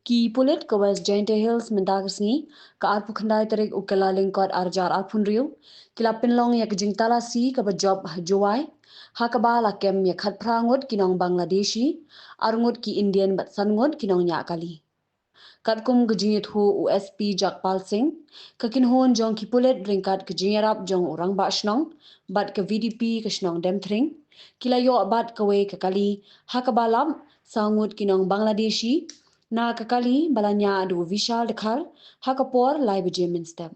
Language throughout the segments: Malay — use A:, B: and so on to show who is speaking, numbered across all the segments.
A: Ki pulit ke West Giant Hills mendagasni ke arpu khandai terik ukela lingkot arjar arpun riu kila penlong ya kejing talasi ke bejob juai hakaba la kem ya khat prangut kinong Bangladeshi arngut ki Indian bat sangut kinong nya kali katkum gejingit hu USP Jakpal Singh kakin hon jong ki pulit ringkat kejingirap jong orang ba shnong bat ke VDP ke shnong demthring kila yo bat ke we ke kali hakabalam sangut kinong Bangladeshi na kakali balanya adu vishal dekhal hakapor lai bejemin step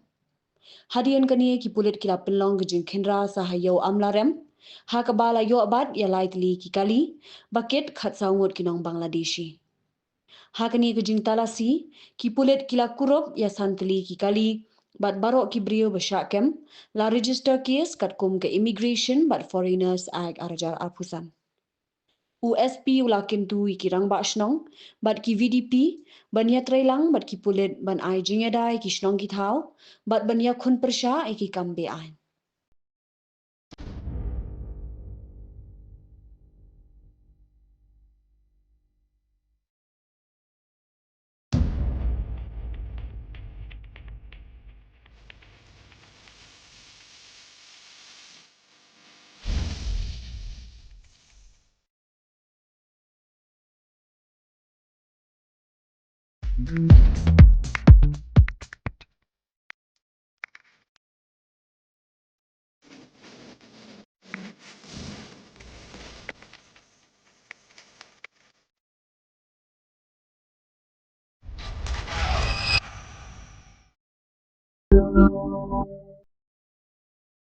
A: hadian kani ki pulit kila penlong gejing khendra sahayo amlarem hakabala yo abat ya likely ki kali bucket khat sangut kinong Bangladeshi hakani gejing talasi ki pulit kila kurup ya santli ki kali bat barok ki brio be Shah Kem la register case kat kum ke immigration but foreigners act arajar arpusan USP ulakin tu iki rang ba shnong bat ki VDP bania trailang bat ki pulit ban ai jingedai ki shnong ki thau bat bania khun persha iki kambe ai